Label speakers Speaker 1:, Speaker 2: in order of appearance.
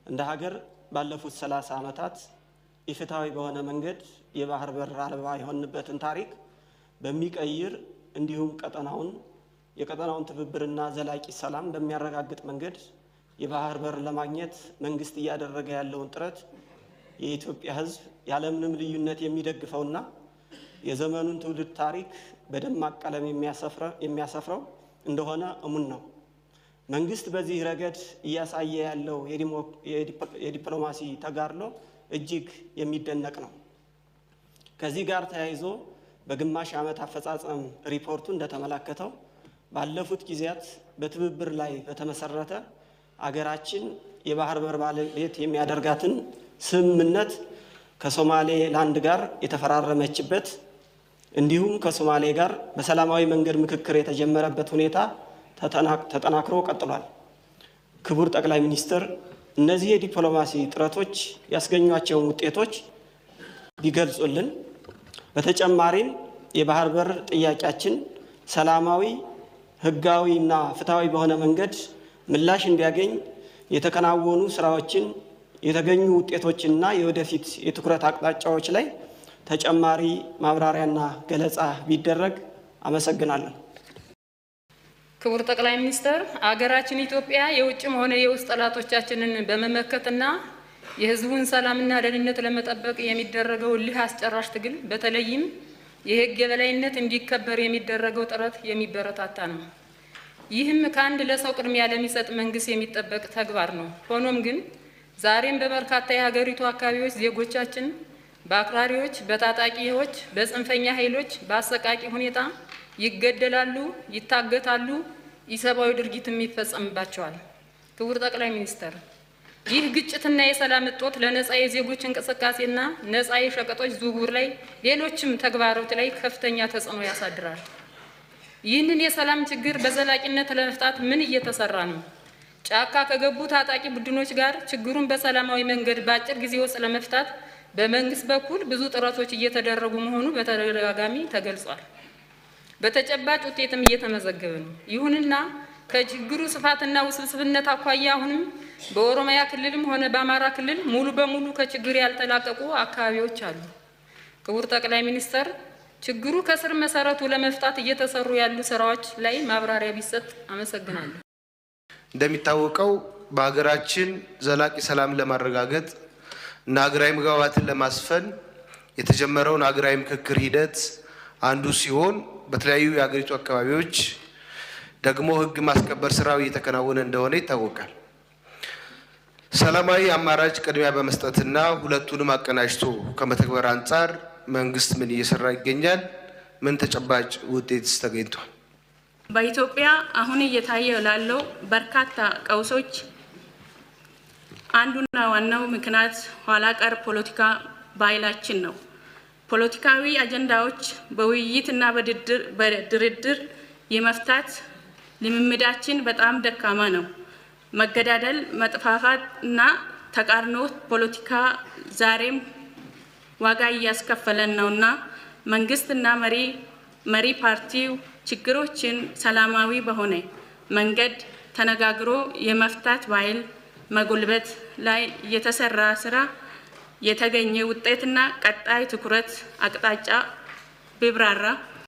Speaker 1: እንደ ሀገር ባለፉት 30 ዓመታት ኢፍትሃዊ በሆነ መንገድ የባህር በር አልባ የሆንበትን ታሪክ በሚቀይር እንዲሁም የቀጠናውን ትብብርና ዘላቂ ሰላም በሚያረጋግጥ መንገድ የባህር በር ለማግኘት መንግስት እያደረገ ያለውን ጥረት የኢትዮጵያ ሕዝብ ያለምንም ልዩነት የሚደግፈውና የዘመኑን ትውልድ ታሪክ በደማቅ ቀለም የሚያሰፍረው እንደሆነ እሙን ነው። መንግስት በዚህ ረገድ እያሳየ ያለው የዲፕሎማሲ ተጋድሎ እጅግ የሚደነቅ ነው። ከዚህ ጋር ተያይዞ በግማሽ ዓመት አፈጻጸም ሪፖርቱ እንደተመለከተው ባለፉት ጊዜያት በትብብር ላይ በተመሰረተ አገራችን የባህር በር ባለቤት የሚያደርጋትን ስምምነት ከሶማሌላንድ ጋር የተፈራረመችበት እንዲሁም ከሶማሌ ጋር በሰላማዊ መንገድ ምክክር የተጀመረበት ሁኔታ ተጠናክሮ ቀጥሏል። ክቡር ጠቅላይ ሚኒስትር እነዚህ የዲፕሎማሲ ጥረቶች ያስገኟቸውን ውጤቶች ቢገልጹልን። በተጨማሪም የባህር በር ጥያቄያችን ሰላማዊ፣ ህጋዊና ፍትሃዊ በሆነ መንገድ ምላሽ እንዲያገኝ የተከናወኑ ስራዎችን፣ የተገኙ ውጤቶችና የወደፊት የትኩረት አቅጣጫዎች ላይ ተጨማሪ ማብራሪያና ገለጻ ቢደረግ አመሰግናለሁ።
Speaker 2: ክቡር ጠቅላይ ሚኒስትር፣ አገራችን ኢትዮጵያ የውጭም ሆነ የውስጥ ጠላቶቻችንን በመመከትና የህዝቡን ሰላምና ደህንነት ለመጠበቅ የሚደረገው እልህ አስጨራሽ ትግል በተለይም የህግ የበላይነት እንዲከበር የሚደረገው ጥረት የሚበረታታ ነው። ይህም ከአንድ ለሰው ቅድሚያ ለሚሰጥ መንግስት የሚጠበቅ ተግባር ነው። ሆኖም ግን ዛሬም በበርካታ የሀገሪቱ አካባቢዎች ዜጎቻችን በአክራሪዎች፣ በታጣቂዎች፣ በጽንፈኛ ኃይሎች በአሰቃቂ ሁኔታ ይገደላሉ፣ ይታገታሉ፣ ኢሰብአዊ ድርጊትም ይፈጸምባቸዋል። ክቡር ጠቅላይ ሚኒስትር፣ ይህ ግጭትና የሰላም እጦት ለነጻ የዜጎች እንቅስቃሴና ነጻ የሸቀጦች ዝውውር ላይ ሌሎችም ተግባሮች ላይ ከፍተኛ ተጽዕኖ ያሳድራል። ይህንን የሰላም ችግር በዘላቂነት ለመፍታት ምን እየተሰራ ነው? ጫካ ከገቡ ታጣቂ ቡድኖች ጋር ችግሩን በሰላማዊ መንገድ በአጭር ጊዜ ውስጥ ለመፍታት በመንግስት በኩል ብዙ ጥረቶች እየተደረጉ መሆኑ በተደጋጋሚ ተገልጿል። በተጨባጭ ውጤትም እየተመዘገበ ነው። ይሁንና ከችግሩ ስፋትና ውስብስብነት አኳያ አሁንም በኦሮሚያ ክልልም ሆነ በአማራ ክልል ሙሉ በሙሉ ከችግር ያልተላቀቁ አካባቢዎች አሉ። ክቡር ጠቅላይ ሚኒስትር፣ ችግሩ ከስር መሰረቱ ለመፍታት እየተሰሩ ያሉ ስራዎች ላይ ማብራሪያ ቢሰጥ አመሰግናለሁ።
Speaker 3: እንደሚታወቀው በሀገራችን ዘላቂ ሰላም ለማረጋገጥ እና ሀገራዊ መግባባትን ለማስፈን የተጀመረውን ሀገራዊ ምክክር ሂደት አንዱ ሲሆን በተለያዩ የሀገሪቱ አካባቢዎች ደግሞ ህግ ማስከበር ስራው እየተከናወነ እንደሆነ ይታወቃል። ሰላማዊ አማራጭ ቅድሚያ በመስጠትና ሁለቱንም አቀናጅቶ ከመተግበር አንጻር መንግስት ምን እየሰራ ይገኛል? ምን ተጨባጭ ውጤትስ ተገኝቷል?
Speaker 4: በኢትዮጵያ አሁን እየታየ ላለው በርካታ ቀውሶች አንዱና ዋናው ምክንያት ኋላ ቀር ፖለቲካ ባህላችን ነው። ፖለቲካዊ አጀንዳዎች በውይይትና በድርድር የመፍታት ልምምዳችን በጣም ደካማ ነው። መገዳደል፣ መጥፋፋት እና ተቃርኖ ፖለቲካ ዛሬም ዋጋ እያስከፈለን ነውና መንግስትና መሪ ፓርቲው ችግሮችን ሰላማዊ በሆነ መንገድ ተነጋግሮ የመፍታት ባህል መጎልበት ላይ የተሰራ ስራ የተገኘ ውጤትና ቀጣይ ትኩረት አቅጣጫ ቢብራራ